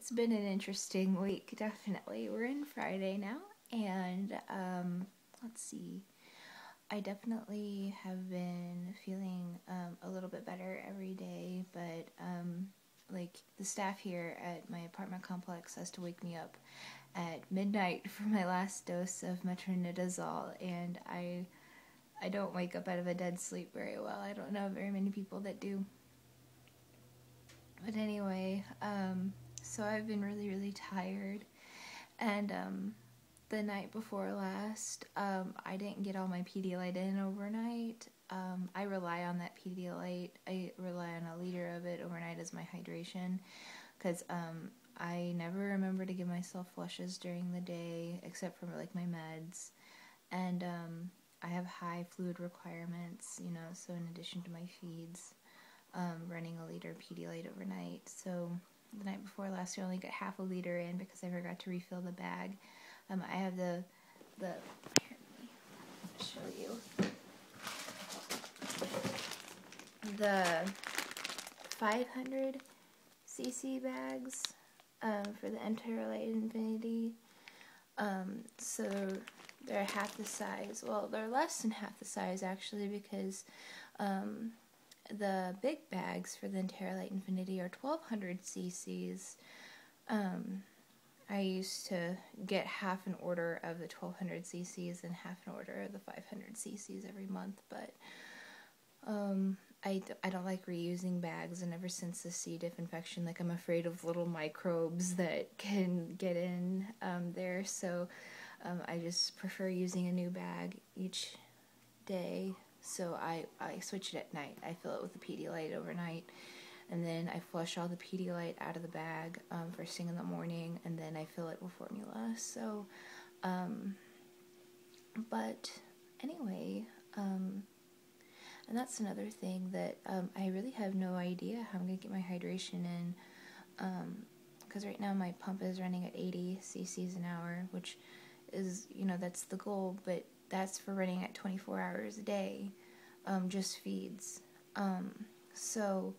It's been an interesting week, definitely. We're in Friday now, and let's see. I definitely have been feeling a little bit better every day, but like the staff here at my apartment complex has to wake me up at midnight for my last dose of metronidazole, and I don't wake up out of a dead sleep very well. I don't know very many people that do. But anyway, so I've been really, really tired, and the night before last, I didn't get all my Pedialyte in overnight. I rely on that Pedialyte. I rely on a liter of it overnight as my hydration, because I never remember to give myself flushes during the day, except for like my meds, and I have high fluid requirements, so in addition to my feeds. Running a liter of Pedialyte overnight. So the night before last, I only got half a liter in because I forgot to refill the bag. I have the here, let me show you the 500 cc bags for the Enterolite Infinity. So they're half the size. Well, they're less than half the size actually, because the big bags for the Enterolite Infinity are 1200 cc's. I used to get half an order of the 1200 cc's and half an order of the 500 cc's every month, but I don't like reusing bags, and ever since the C. diff infection, like, I'm afraid of little microbes that can get in there, so I just prefer using a new bag each day. So I switch it at night. I fill it with the Pedialyte overnight, and then I flush all the Pedialyte out of the bag first thing in the morning, and then I fill it with formula. So, but anyway, and that's another thing that I really have no idea how I'm going to get my hydration in, because right now my pump is running at 80 cc's an hour, which is, that's the goal, but that's for running at 24 hours a day, just feeds. So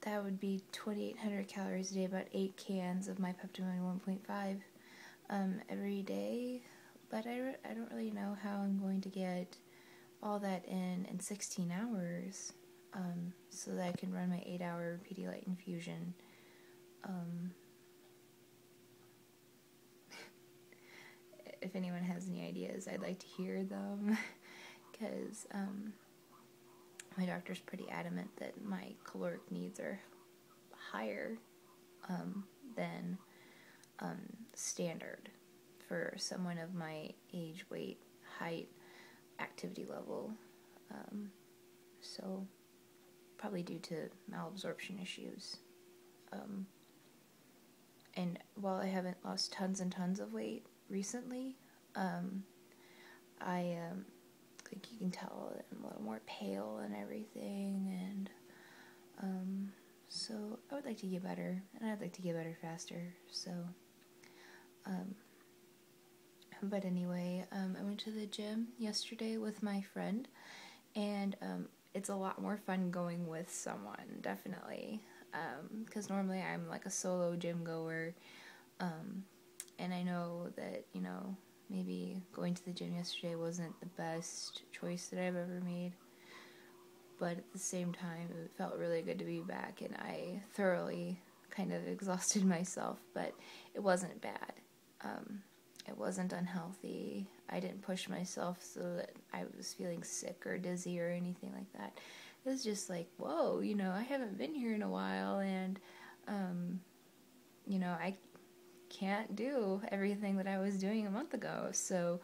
that would be 2,800 calories a day, about 8 cans of my Peptamine 1.5 every day. But I don't really know how I'm going to get all that in 16 hours, so that I can run my 8-hour Pedialyte infusion. If anyone has any ideas, I'd like to hear them, because my doctor's pretty adamant that my caloric needs are higher than standard for someone of my age, weight, height, activity level. So probably due to malabsorption issues. And while I haven't lost tons and tons of weight recently, I like, you can tell that I'm a little more pale and everything, and so I would like to get better, and I'd like to get better faster. So but anyway, I went to the gym yesterday with my friend, and it's a lot more fun going with someone, definitely, because normally I'm like a solo gym goer, and I know that, maybe going to the gym yesterday wasn't the best choice that I've ever made, but at the same time, it felt really good to be back, and I thoroughly kind of exhausted myself, but it wasn't bad. It wasn't unhealthy. I didn't push myself so that I was feeling sick or dizzy or anything like that. It was just like, whoa, I haven't been here in a while, and, I can't do everything that I was doing a month ago. So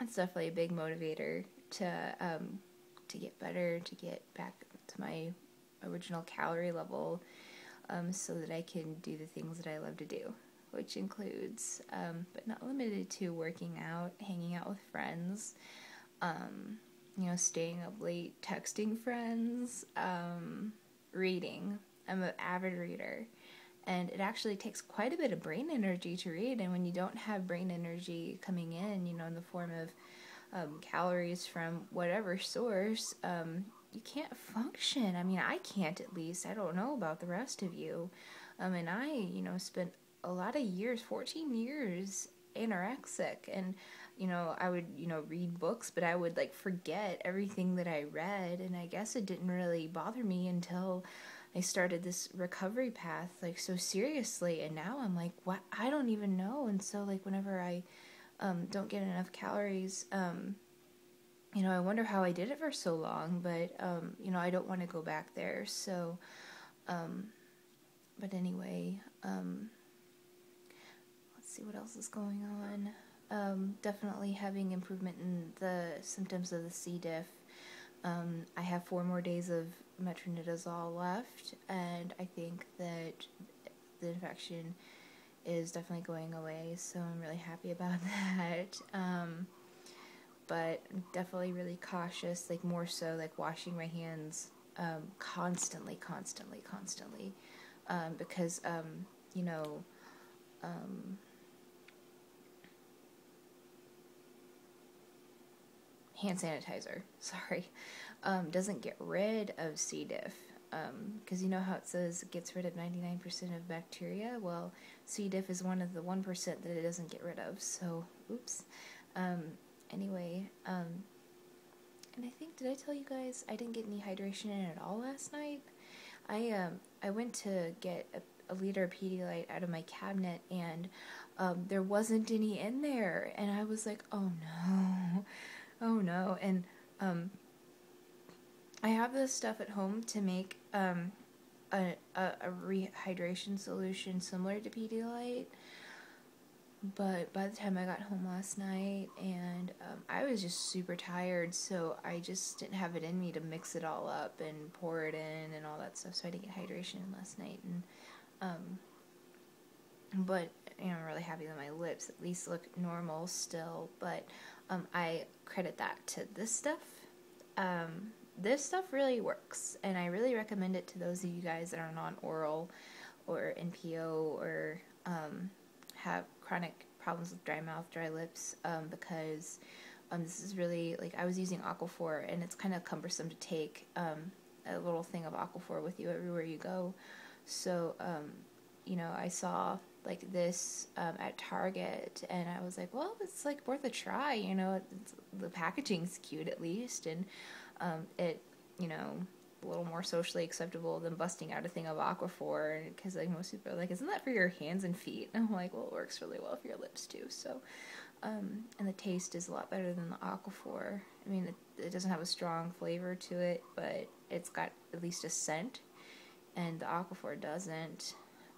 it's definitely a big motivator to get better, to get back to my original calorie level, so that I can do the things that I love to do, which includes, but not limited to, working out, hanging out with friends, staying up late, texting friends, reading. I'm an avid reader, and it actually takes quite a bit of brain energy to read, and when you don't have brain energy coming in, in the form of calories from whatever source, you can't function. I mean, I can't, at least. I don't know about the rest of you. And I, spent a lot of years, 14 years, anorexic, and I would read books, but I would like forget everything that I read, and I guess it didn't really bother me until I started this recovery path like so seriously, and now I'm like, what? I don't even know. And so like whenever I don't get enough calories, I wonder how I did it for so long, but I don't want to go back there. So but anyway, let's see what else is going on. Definitely having improvement in the symptoms of the C. diff. I have 4 more days of metronidazole left, and I think that the infection is definitely going away, so I'm really happy about that. But I'm definitely really cautious, like more so like washing my hands constantly, because hand sanitizer, sorry, doesn't get rid of C. diff. Because you know how it says it gets rid of 99% of bacteria? Well, C. diff is one of the 1% that it doesn't get rid of, so, oops. Anyway, and I think, did I tell you guys I didn't get any hydration in at all last night? I went to get a liter of Pedialyte out of my cabinet, and there wasn't any in there, and I was like, oh no, and I have this stuff at home to make a rehydration solution similar to Pedialyte, but by the time I got home last night, and I was just super tired, so I just didn't have it in me to mix it all up and pour it in and all that stuff, so I didn't get hydration in last night, and but I'm really happy that my lips at least look normal still, but I credit that to this stuff. This stuff really works, and I really recommend it to those of you guys that are non-oral or NPO or have chronic problems with dry mouth, dry lips, because this is really, like, I was using Aquaphor, and it's kind of cumbersome to take a little thing of Aquaphor with you everywhere you go. So, I saw like this at Target, and I was like, well, it's like worth a try, the packaging's cute at least, and it, a little more socially acceptable than busting out a thing of Aquaphor, because like most people are like, isn't that for your hands and feet? And I'm like, well, it works really well for your lips too. So and the taste is a lot better than the Aquaphor. I mean, it doesn't have a strong flavor to it, but it's got at least a scent, and the Aquaphor doesn't.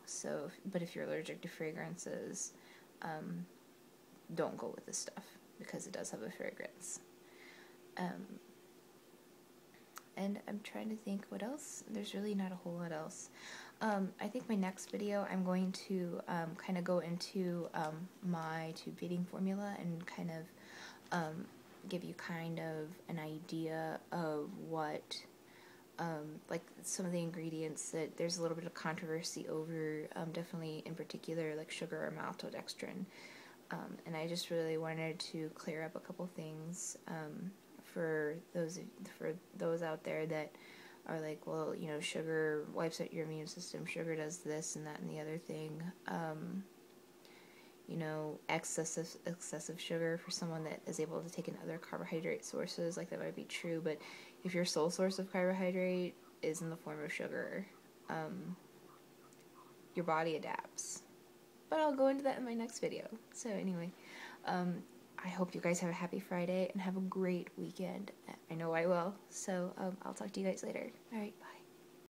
So, but if you're allergic to fragrances, don't go with this stuff, because it does have a fragrance. And I'm trying to think what else. There's really not a whole lot else. I think my next video, I'm going to kind of go into my tube feeding formula and kind of give you kind of an idea of what, like some of the ingredients that there's a little bit of controversy over, definitely in particular like sugar or maltodextrin. And I just really wanted to clear up a couple things for those out there that are like, well, sugar wipes out your immune system, sugar does this and that and the other thing. Excessive sugar for someone that is able to take in other carbohydrate sources, like that might be true, but if your sole source of carbohydrate is in the form of sugar, your body adapts. But I'll go into that in my next video. So anyway, I hope you guys have a happy Friday and have a great weekend. I know I will. So I'll talk to you guys later. All right, bye.